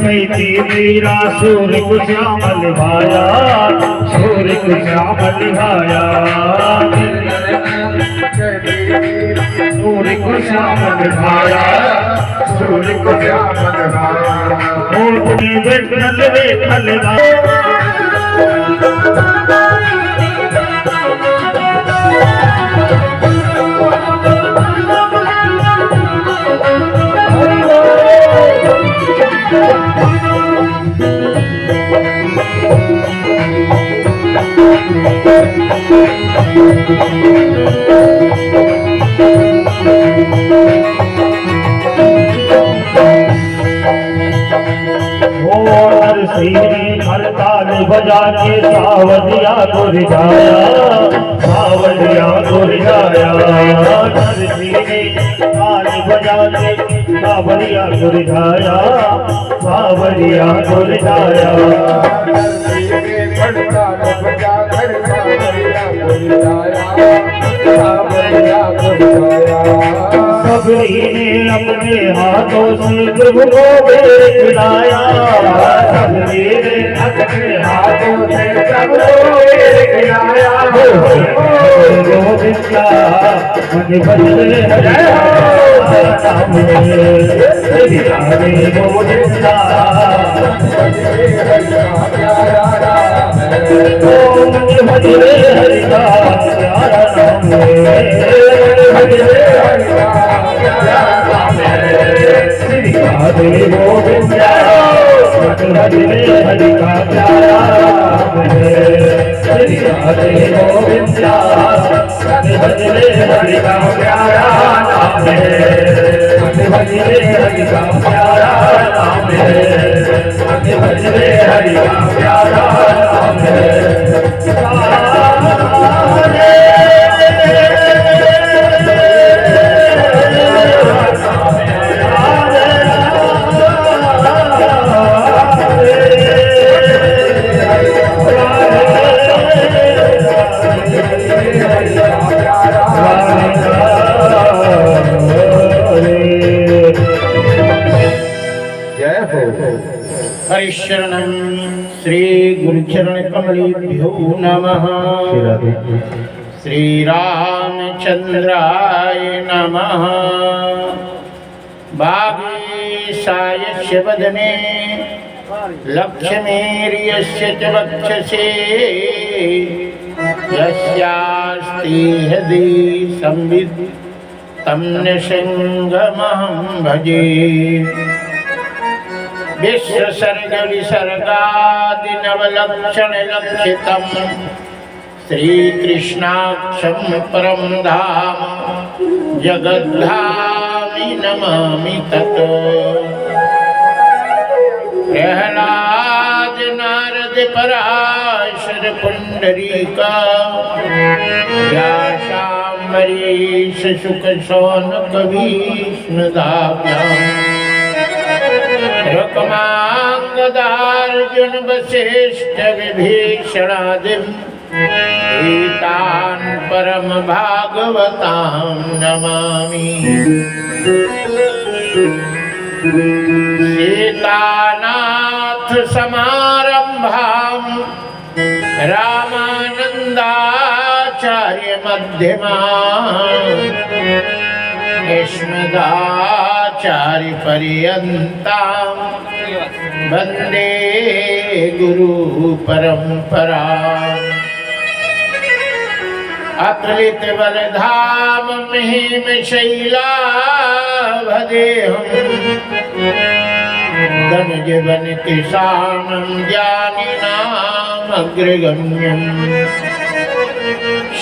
कैती मीरा सूर्य को श्यामल भाया, सूर्य को श्यामल भाया, सूर्य को श्यामल भाया, सूर्य को श्यामल भाया, मोती बेखल बेखल हड़ताल बजा के सावरिया गुर जाया, सावरिया गुर जाया, ताल बजा के सावरिया गुर जाया, सावरिया गुर जाया, हड़ताल बजा कर सावरिया गुर जाया, सावरिया गुर जाया। सबरी ने अपने हाथों से प्रभु को बेर खिलाया, सबरी ने अपने हाथों से प्रभु को बेर खिलाया, गोविंदा मन बदले नाम रे गोविंदा मन बदले हरि का प्यारा नाम हरे गोविंदा हरे हरि का प्यारा नाम है, श्री हरे गोविंदा हरे हरि का प्यारा नाम है, हरे हरि का प्यारा नाम है, हरे हरि का प्यारा नाम है। हरिशरणं श्री गुरुचरण कमलेभ्यो नमः। श्री रामचंद्राय नमः। बागीशायस्य वदने लक्ष्मीर्यस्य च वक्षसे, यस्यास्ति हृदि संवित् तं नृसिंहमहं भजे। विश्वसर्ग विसर्गादि नवलक्षण लक्षितम् श्रीकृष्णाक्षं परं धाम जगद्धामि नमामि तत्। प्रह्लाद नारद पराशर पुंडरीका व्यासाम्बरीश शुक शौनक भीष्मदाभ्याम् रुक्मांगदार्जुन वसिष्ठ विभीषणादिम् एतान् परम भागवतां नमामि। सीतानाथ समारंभां रामानन्दाचार्य मध्यमाम् अस्मदाचार्य पर्यन्तां वन्दे गुरु परम्पराम्। अतुलित बलधाम महिम शैलावदेहम् धनुज बन किसानं ज्ञानिनाम् अग्रगण्यम्।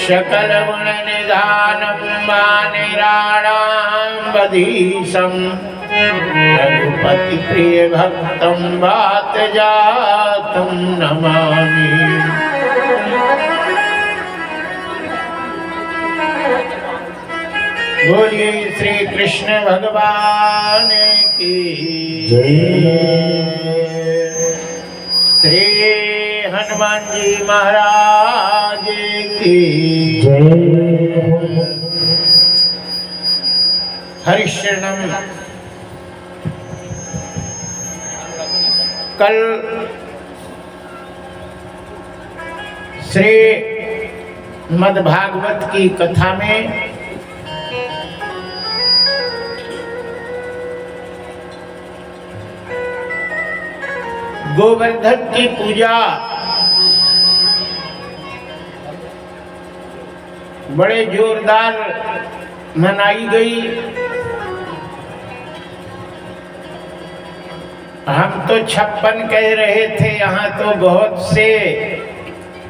सकल गुण निधानं मानिराणां वधीशम्। रघुपति प्रिय भक्तं वात जातं नमामि। बोलिए श्री कृष्ण भगवान की जय। श्री हनुमान जी महाराज की जय। हरिशरणम कल श्रीमद्भागवत की कथा में गोवर्धन की पूजा बड़े जोरदार मनाई गई। हम तो 56 कह रहे थे, यहाँ तो बहुत से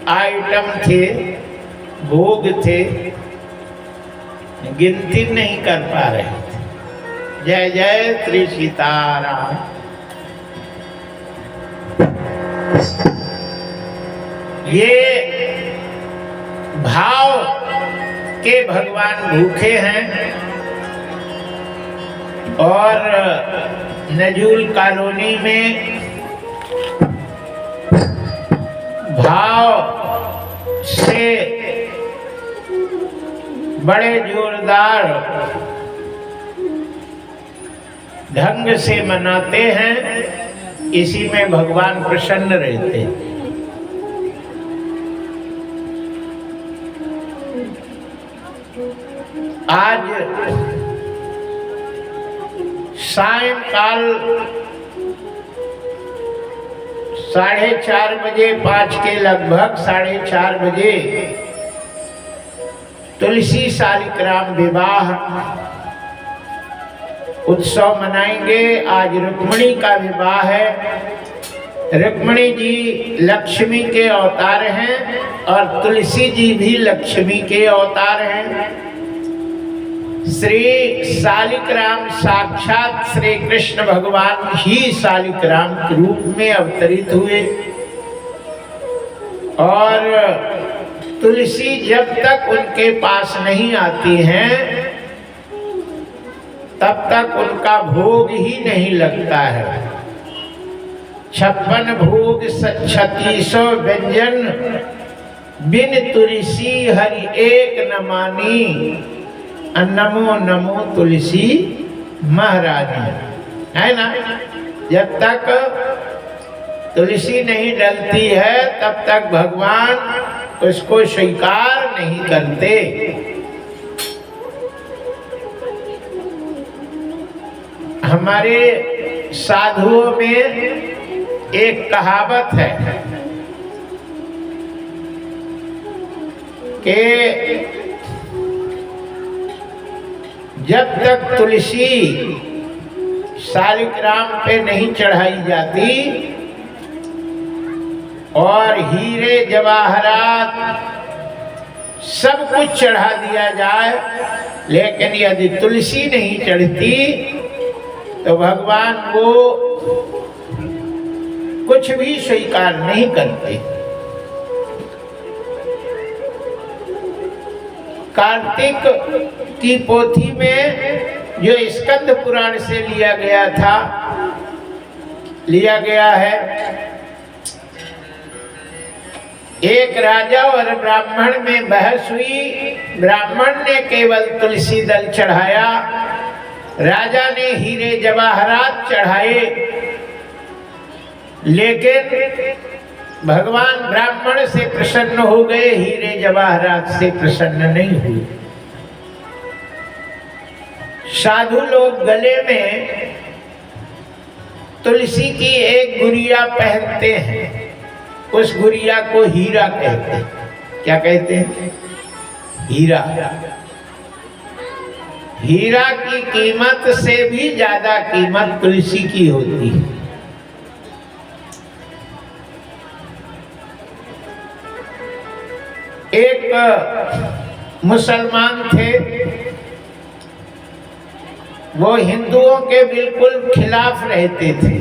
आइटम थे, भोग थे, गिनती नहीं कर पा रहे थे। जय जय श्री सीताराम। ये भाव के भगवान भूखे हैं और नजूल कॉलोनी में भाव से बड़े जोरदार ढंग से मनाते हैं। इसी में भगवान प्रसन्न रहते हैं। आज सायंकाल 4:30 बजे, 5 के लगभग 4:30 बजे तुलसी शालिग्राम विवाह उत्सव मनाएंगे। आज रुक्मिणी का विवाह है। रुक्मिणी जी लक्ष्मी के अवतार हैं और तुलसी जी भी लक्ष्मी के अवतार हैं। श्री शालिग्राम साक्षात श्री कृष्ण भगवान ही शालिग्राम के रूप में अवतरित हुए और तुलसी जब तक उनके पास नहीं आती हैं तब तक उनका भोग ही नहीं लगता है। 56 भोग 3600 व्यंजन बिन तुलसी हरि एक न मानी। नमो नमो तुलसी महारानी, है ना। जब तक तुलसी नहीं डलती है तब तक भगवान उसको स्वीकार नहीं करते। हमारे साधुओं में एक कहावत है कि जब तक तुलसी शालिग्राम पे नहीं चढ़ाई जाती और हीरे जवाहरात सब कुछ चढ़ा दिया जाए, लेकिन यदि तुलसी नहीं चढ़ती तो भगवान को कुछ भी स्वीकार नहीं करते। कार्तिक की पोथी में जो स्कंद पुराण से लिया गया है, एक राजा और ब्राह्मण में बहस हुई। ब्राह्मण ने केवल तुलसी दल चढ़ाया, राजा ने हीरे जवाहरात चढ़ाए, लेकिन भगवान ब्राह्मण से प्रसन्न हो गए, हीरे जवाहरात से प्रसन्न नहीं हुए। साधु लोग गले में तुलसी की एक गुड़िया पहनते हैं, उस गुड़िया को हीरा कहते हैं। क्या कहते हैं? हीरा। हीरा की कीमत से भी ज्यादा कीमत तुलसी की होती है। एक मुसलमान थे, वो हिंदुओं के बिल्कुल खिलाफ रहते थे।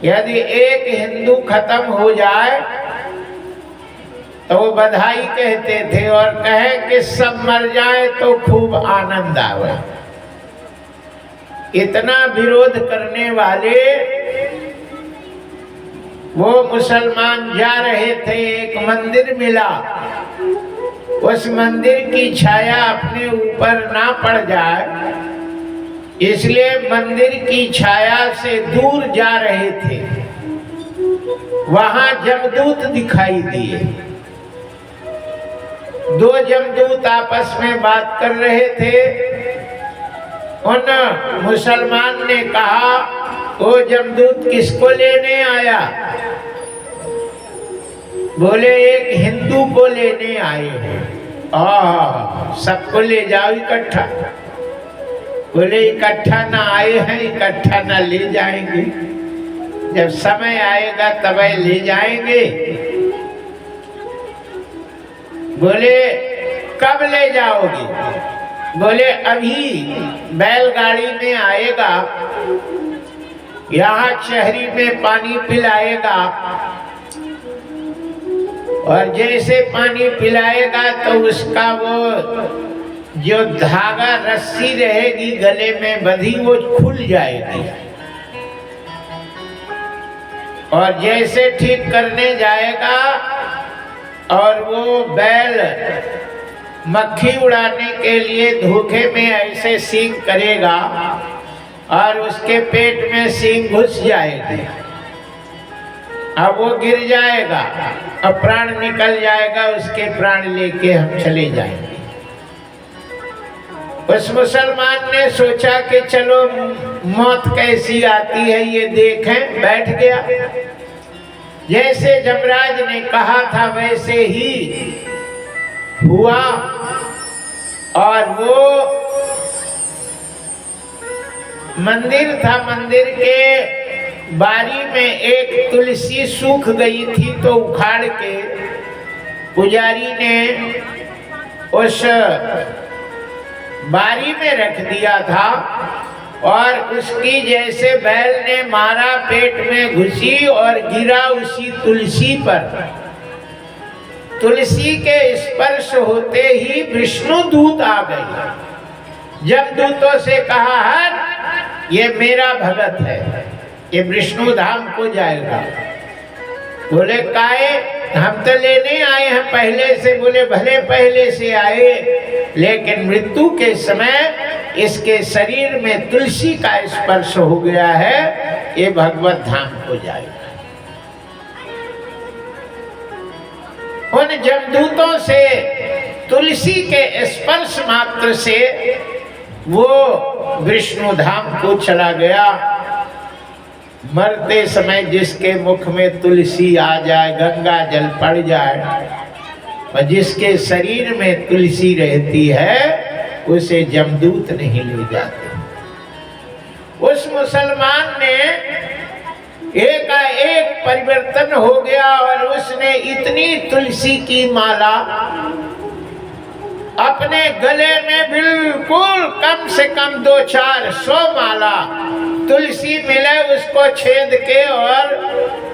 यदि एक हिंदू खत्म हो जाए तो वो बधाई कहते थे और कहे कि सब मर जाए तो खूब आनंद आवे। इतना विरोध करने वाले वो मुसलमान जा रहे थे, एक मंदिर मिला। उस मंदिर की छाया अपने ऊपर ना पड़ जाए इसलिए मंदिर की छाया से दूर जा रहे थे, वहां जमदूत दिखाई दिए। दो जमदूत आपस में बात कर रहे थे। उन मुसलमान ने कहा, वो जमदूत किसको लेने आया? बोले एक हिंदू को लेने आए हैं। सबको ले जाओ इकट्ठा। बोले इकट्ठा ना आए हैं, इकट्ठा ना ले जाएंगे, जब समय आएगा तब ले जाएंगे। बोले कब ले जाओगे? बोले अभी बैलगाड़ी में आएगा, यहाँ शहरी में पानी पिलाएगा, और जैसे पानी पिलाएगा तो उसका वो जो धागा रस्सी रहेगी गले में बंधी वो खुल जाएगी, और जैसे ठीक करने जाएगा और वो बैल मक्खी उड़ाने के लिए धोखे में ऐसे सींग करेगा और उसके पेट में सींग घुस जाएगी। अब वो गिर जाएगा और प्राण निकल जाएगा, उसके प्राण लेके हम चले जाएंगे। उस मुसलमान ने सोचा कि चलो मौत कैसी आती है ये देखें, बैठ गया। जैसे जमराज ने कहा था वैसे ही हुआ, और वो मंदिर था, मंदिर के बारी में एक तुलसी सूख गई थी, तो उखाड़ के पुजारी ने उस बारी में रख दिया था, और उसकी जैसे बैल ने मारा पेट में घुसी और गिरा उसी तुलसी पर। तुलसी के स्पर्श होते ही विष्णु दूत आ गए। जब दूतों से कहा, हर ये मेरा भगत है, ये विष्णु धाम को जाएगा। बोले काहे? हम तो लेने आए हैं पहले से। बोले भले पहले से आए, लेकिन मृत्यु के समय इसके शरीर में तुलसी का स्पर्श हो गया है, ये भगवत धाम को जाएगा। उन जमदूतों से तुलसी के स्पर्श मात्र से वो विष्णु धाम को चला गया। मरते समय जिसके मुख में तुलसी आ जाए, गंगा जल पड़ जाए, और जिसके शरीर में तुलसी रहती है उसे जमदूत नहीं ले जाते। उस मुसलमान ने एक परिवर्तन हो गया, और उसने इतनी तुलसी की माला अपने गले में, बिल्कुल कम से कम 200-400 माला तुलसी मिले, उसको छेद के और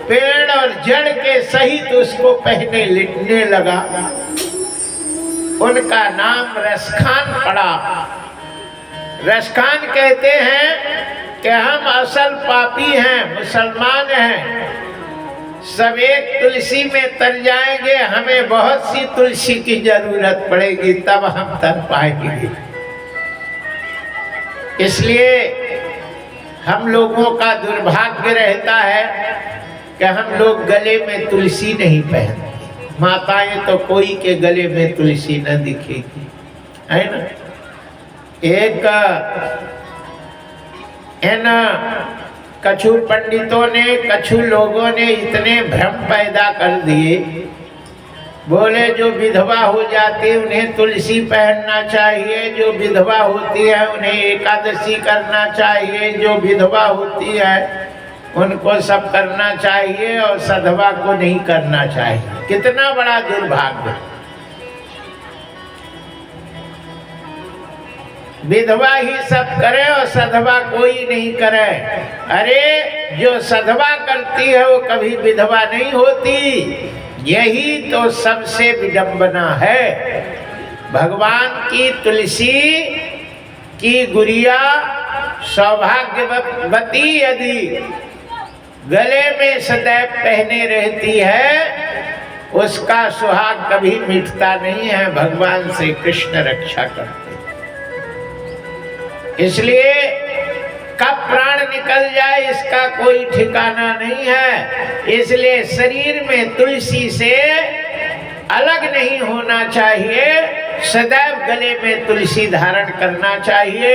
पेड़ और जड़ के सहित उसको पहने लिटने लगा। उनका नाम रसखान पड़ा। रसखान कहते हैं कि हम असल पापी हैं, मुसलमान हैं, सब एक तुलसी में तर जाएंगे, हमें बहुत सी तुलसी की जरूरत पड़ेगी, तब हम तर पाएंगे। इसलिए हम लोगों का दुर्भाग्य रहता है कि हम लोग गले में तुलसी नहीं पहनते। माताएं तो कोई के गले में तुलसी न दिखेगी, है ना। एक कछु पंडितों ने, कछु लोगों ने इतने भ्रम पैदा कर दिए। बोले जो विधवा हो जाती उन्हें तुलसी पहनना चाहिए, जो विधवा होती है उन्हें एकादशी करना चाहिए, जो विधवा होती है उनको सब करना चाहिए और सधवा को नहीं करना चाहिए। कितना बड़ा दुर्भाग्य। विधवा ही सब करे और सधवा कोई नहीं करे। अरे जो सधवा करती है वो कभी विधवा नहीं होती। यही तो सबसे विडंबना है। भगवान की तुलसी की गुड़िया सौभाग्यवती यदि गले में सदैव पहने रहती है, उसका सुहाग कभी मिटता नहीं है। भगवान श्री कृष्ण रक्षा करते। इसलिए कब प्राण निकल जाए इसका कोई ठिकाना नहीं है। इसलिए शरीर में तुलसी से अलग नहीं होना चाहिए, सदैव गले में तुलसी धारण करना चाहिए।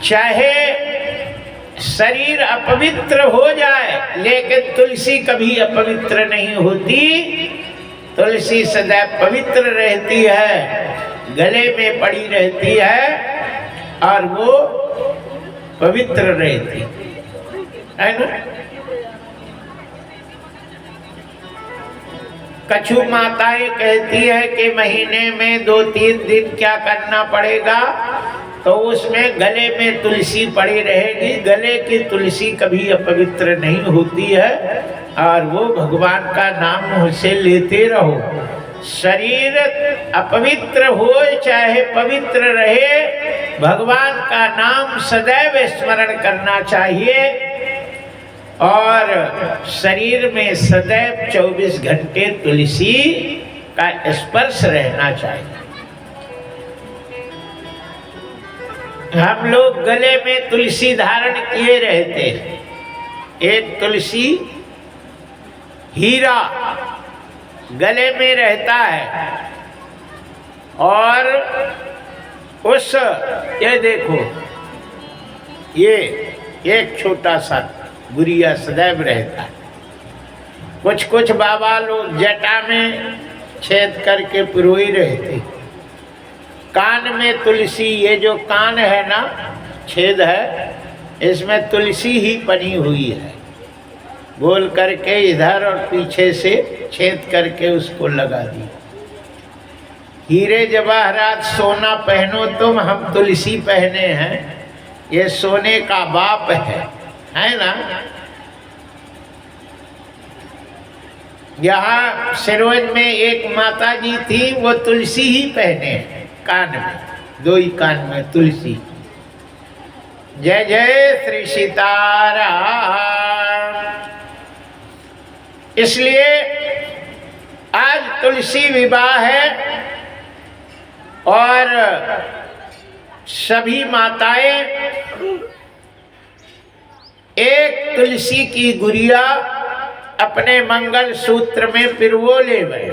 चाहे शरीर अपवित्र हो जाए लेकिन तुलसी कभी अपवित्र नहीं होती। तुलसी सदैव पवित्र रहती है, गले में पड़ी रहती है और वो पवित्र रहती है ना। कछु माताएं कहती है कि महीने में 2-3 दिन क्या करना पड़ेगा, तो उसमें गले में तुलसी पड़ी रहेगी। गले की तुलसी कभी अपवित्र नहीं होती है और वो भगवान का नाम मुँह से लेते रहो। शरीर अपवित्र हो चाहे पवित्र रहे, भगवान का नाम सदैव स्मरण करना चाहिए और शरीर में सदैव 24 घंटे तुलसी का स्पर्श रहना चाहिए। हम लोग गले में तुलसी धारण किए रहते हैं। एक तुलसी हीरा गले में रहता है और उस ये देखो ये एक छोटा सा गुड़िया सदैव रहता है। कुछ कुछ बाबा लोग जटा में छेद करके पिरोई रहते। कान में तुलसी, ये जो कान है ना छेद है, इसमें तुलसी ही बनी हुई है। गोल करके इधर और पीछे से छेद करके उसको लगा दी। हीरे जवाहरात सोना पहनो तुम, हम तुलसी पहने हैं। ये सोने का बाप है ना। यहाँ सिरोंज में एक माता जी थी, वो तुलसी ही पहने कान में, 2 ही कान में तुलसी। जय जय श्री सीताराम। इसलिए आज तुलसी विवाह है और सभी माताएं एक तुलसी की गुड़िया अपने मंगल सूत्र में पिरवो ले गए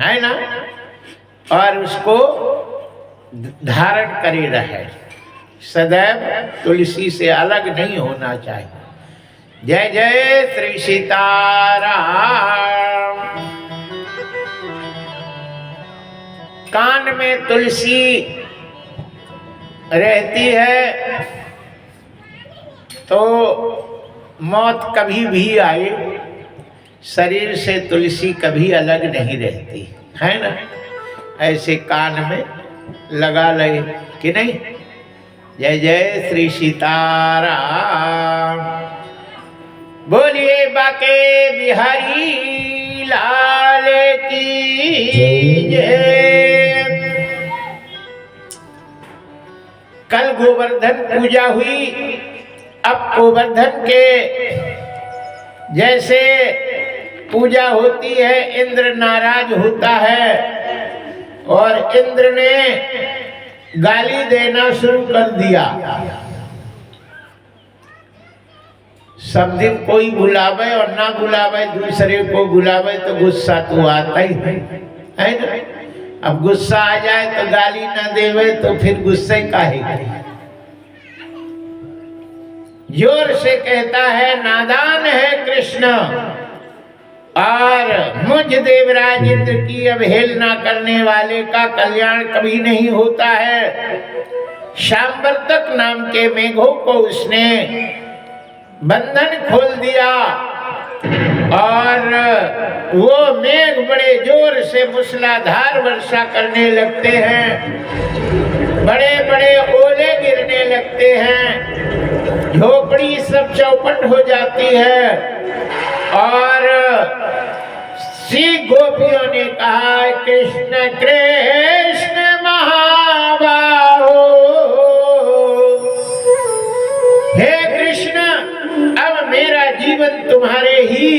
है ना, और उसको धारण करे रहे। सदैव तुलसी से अलग नहीं होना चाहिए। जय जय श्री सीताराम। कान में तुलसी रहती है तो मौत कभी भी आए, शरीर से तुलसी कभी अलग नहीं रहती है ना। ऐसे कान में लगा ले कि नहीं। जय जय श्री सीताराम। बोलिए बाके बिहारी लाल की जय। कल गोवर्धन पूजा हुई। अब गोवर्धन के जैसे पूजा होती है, इंद्र नाराज होता है और इंद्र ने गाली देना शुरू कर दिया। सब दिन कोई बुलावे और ना बुलावे, दूसरे को बुलावे तो गुस्सा तो आता ही है ना। अब गुस्सा आ जाए तो गाली ना देवे तो फिर गुस्से काहे करे। जोर से कहता है नादान है कृष्ण और मुझ देवराज इंद्र की अवहेलना करने वाले का कल्याण कभी नहीं होता है। शांबर्तक नाम के मेघों को उसने बंधन खोल दिया और वो मेघ बड़े जोर से मूसलाधार वर्षा करने लगते हैं, बड़े बड़े ओले गिरने लगते हैं, झोपड़ी सब चौपट हो जाती है। और श्री गोपियों ने कहा कृष्ण कृष्ण महाबाहो, हे कृष्ण अब मेरा जीवन तुम्हारे ही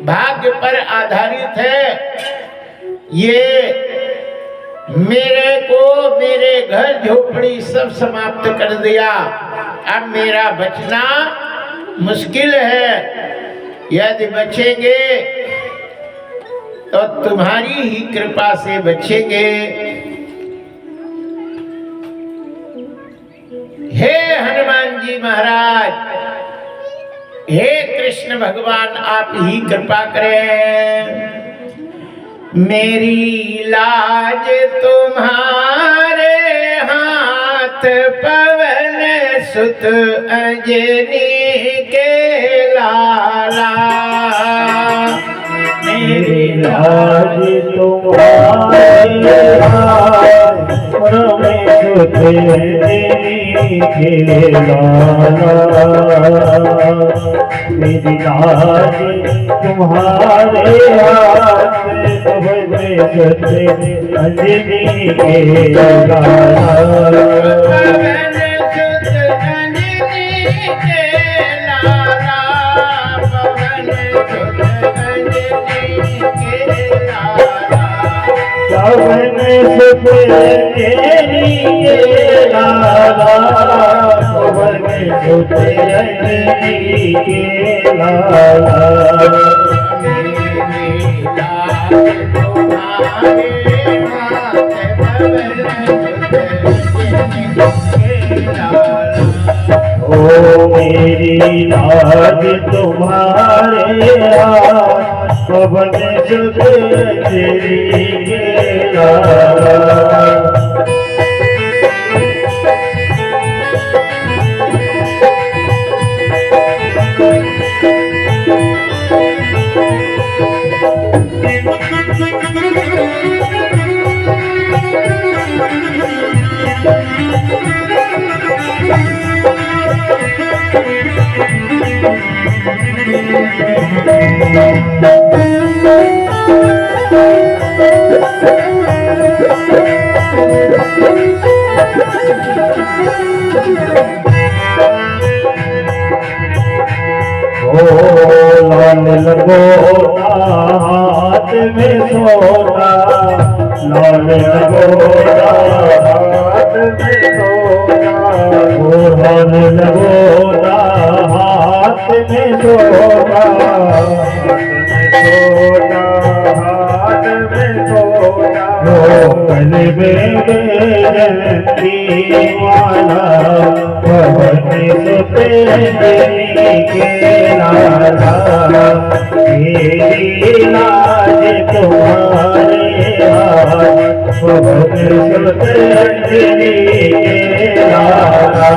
भाग्य पर आधारित है। ये मेरे को मेरे घर झोपड़ी सब समाप्त कर दिया। अब मेरा बचना मुश्किल है। यदि बचेंगे तो तुम्हारी ही कृपा से बचेंगे। हे हनुमान जी महाराज, हे कृष्ण भगवान, आप ही कृपा करें। मेरी लाज तुम्हारे हाथ, पवन सुत अंजनी के लाला। मेरी लाज तुम्हारे हाथ, पवन सुत अंजनी के लाला। मेरी लाज तुम्हारे हाथ, पवन सुत अंजनी के लाला। पवन सुत अंजनी के लाला, पवन सुत अंजनी के लाला। पवन सुत अंजनी के लाला, पवन सुत अंजनी के लाला। ओ मेरी लाज तुम्हारे हाथ, पवन सुत अंजनी के लाला। लाल लगोटा हाथ में सोना, लाल लगोटा हाथ में सोना। लाल लगोटा हाथ में सोना, हाथ में सोना। कल में जयंती माला, पवन सुत अंजनी के लाला। मेरी लाज तुम्हारे हाथ, पवन सुत अंजनी के लाला।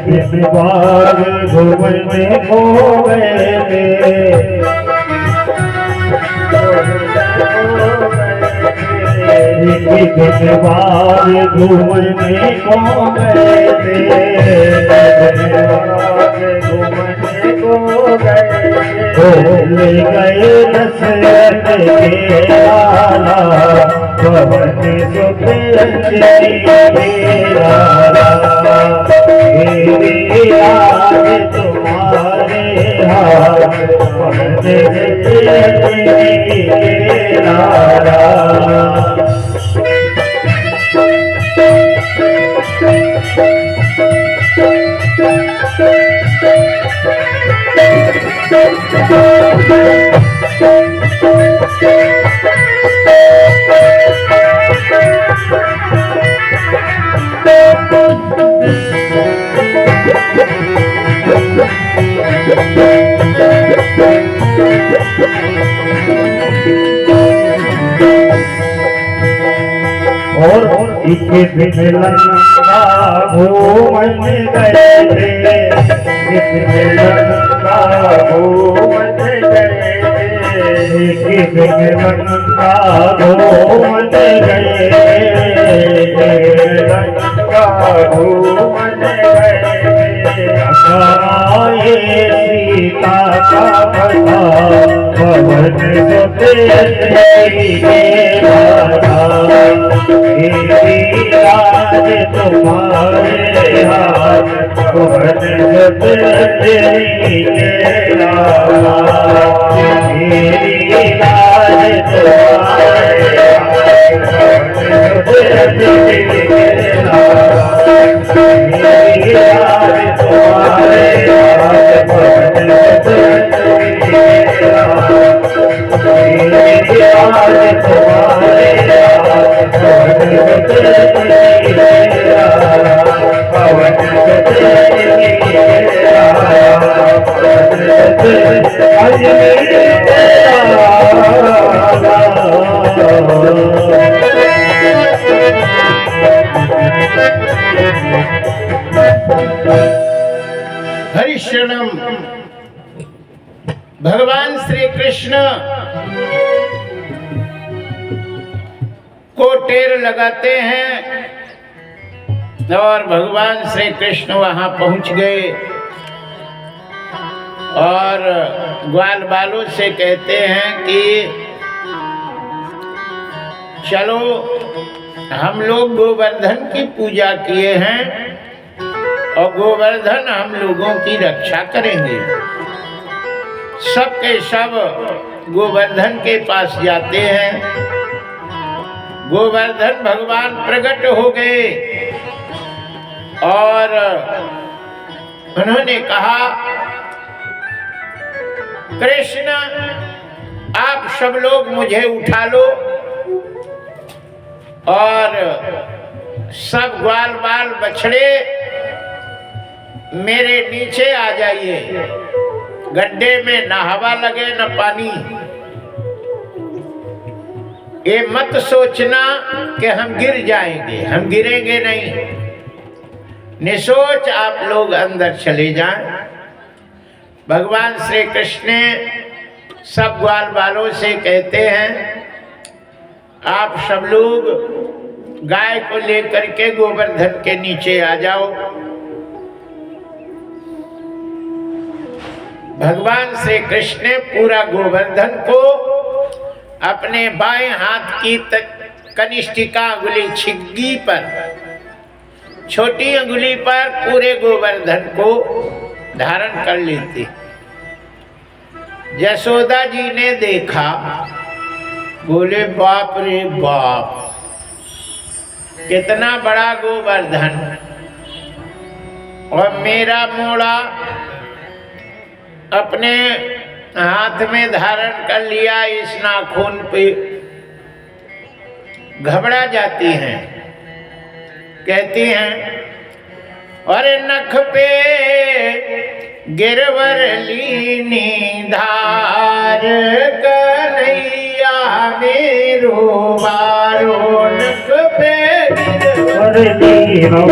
किस बार घूमने को गए थे, किस बार घूमने को गए थे, घूमने को गए थे। ले गए दशरथ के लाला, पवन सुत अंजनी के लाला। मेरी लाज तुम्हारे हाथ, पवन सुत अंजनी के लाला। और इक्कीस दिन लंका घूमन गए थे, इक्कीस दिन लंका घूमन गए थे। गंगा घूमन गए, गंगा घूमन गए। आए सीता का पता पवन के राजा, राज तुम्हारे हाथ पवन के राजा, मेरी लाज तुम्हारे हाथ पवन के राजा, मेरी लाज तुम्हारे हाथ पवन के राजा, मेरी लाज तुम्हारे हाथ पवन के राजा, पवन हरिशरणम। भगवान श्री कृष्ण को टेर लगाते हैं और भगवान श्री कृष्ण वहां पहुंच गए और ग्वाल बालों से कहते हैं कि चलो हम लोग गोवर्धन की पूजा किए हैं और गोवर्धन हम लोगों की रक्षा करेंगे। सब के सब गोवर्धन के पास जाते हैं। गोवर्धन भगवान प्रकट हो गए और उन्होंने कहा, कृष्ण आप सब लोग मुझे उठा लो और सब ग्वाल बाल बछड़े मेरे नीचे आ जाइए। गड्ढे में न हवा लगे न पानी। ये मत सोचना कि हम गिर जाएंगे, हम गिरेंगे नहीं। निसोच आप लोग अंदर चले जाएं। भगवान श्री कृष्ण सब ग्वाल बालों से कहते हैं, आप सब लोग गाय को लेकर के गोवर्धन के नीचे आ जाओ। भगवान श्री कृष्ण पूरा गोवर्धन को अपने बाएं हाथ की कनिष्ठिका अंगुली छिग्गी पर, छोटी अंगुली पर पूरे गोवर्धन को धारण कर लेती। यशोदा जी ने देखा, बोले बाप रे बाप, कितना बड़ा गोवर्धन और मेरा मोड़ा अपने हाथ में धारण कर लिया। इस नाखून पे घबरा जाती हैं, कहती हैं, अरे नख पे गिरवर लीनी धार कन्हैया मेरो बारो। नख पे गिरवर लीनो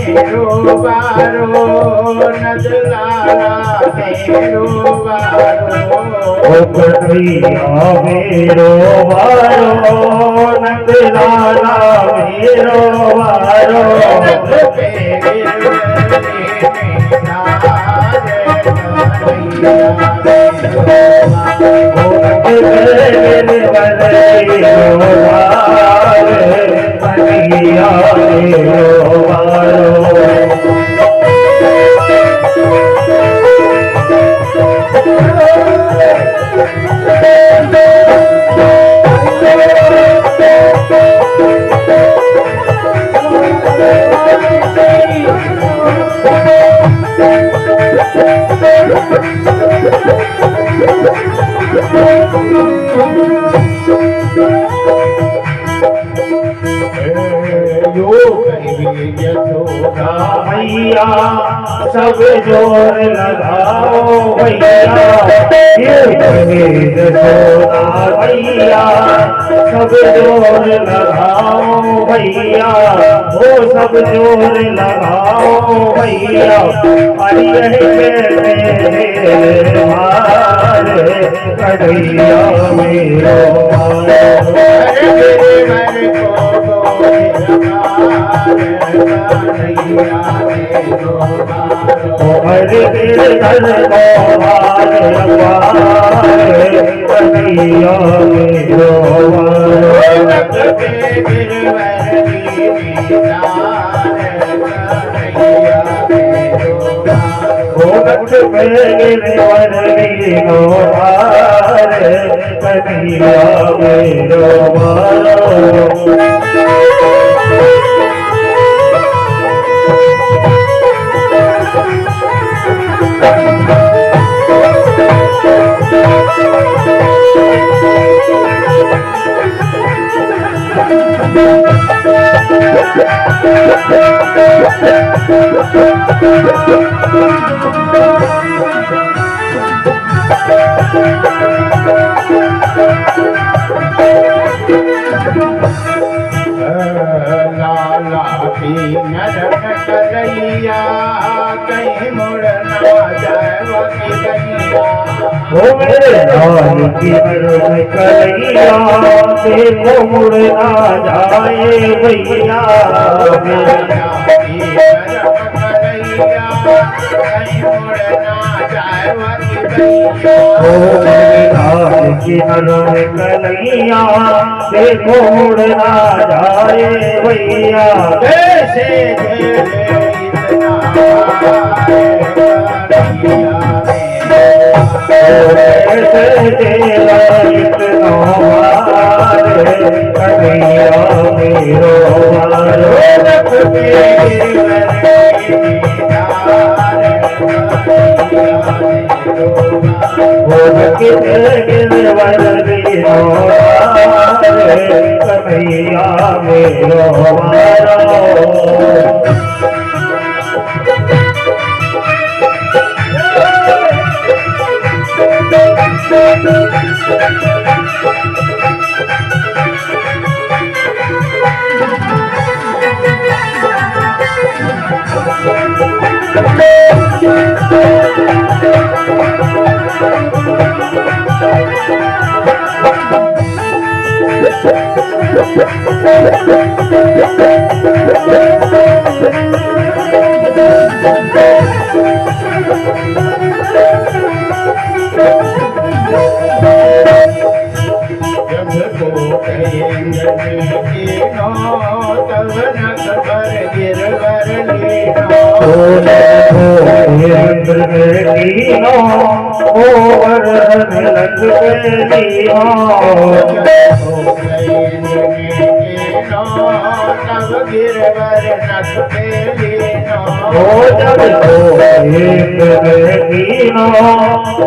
मेरो बारो नदलाला मेरो बारो। ओ कन्हैया मेरो बारो नदलाला मेरो बारो। यशोदा मैया सब जोर लगाओ भैया, यशोदा मैया सब जोर लगाओ भैया, वो सब जोर लगाओ भैया। अरे मेरे मारे कन्हैया मेरो हरे गिरधर को हारे अपारे कन्हैया मेरो भोगत पे गिरवर लीनो हारे कन्हैया मेरो लाला की नरक करैया, कहीं मुड़ ना जाए वकी गैया। ओ मेरे लाल की नरक करैया, देखो मुड़ ना जाए भैया। ओ मेरे लाल की नरक करैया, देखो मुड़ ना जाए भैया। कैसे इतना इतना मारे कन्हैया मेरो गिरवर लीनो हारे कन्हैया मेरो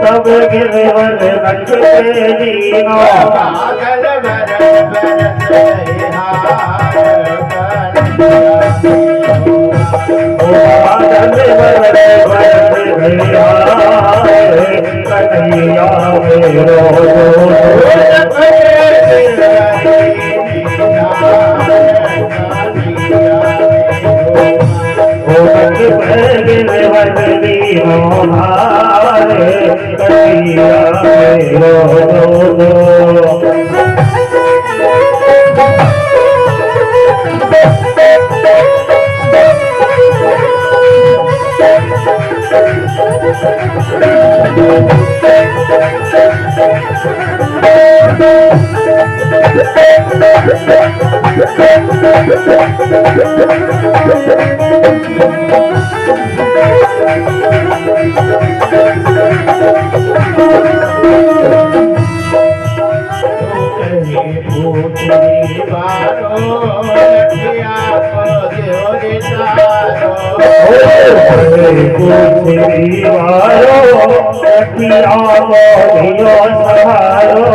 तब गिरवर नख पे लीनो पागल कन्हैया मेरो गिरवर लीनो हारे कन्हैया मेरो लठिया को दियो सहारो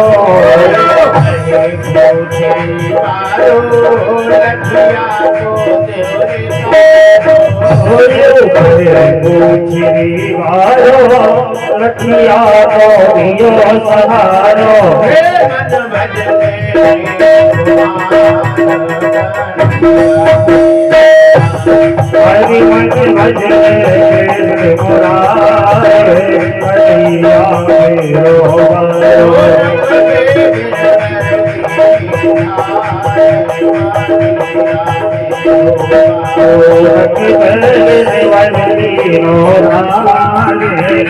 पूछरी वारो लठिया को दियो सहारो हरि मन भजने मुरारे कलिया मेरो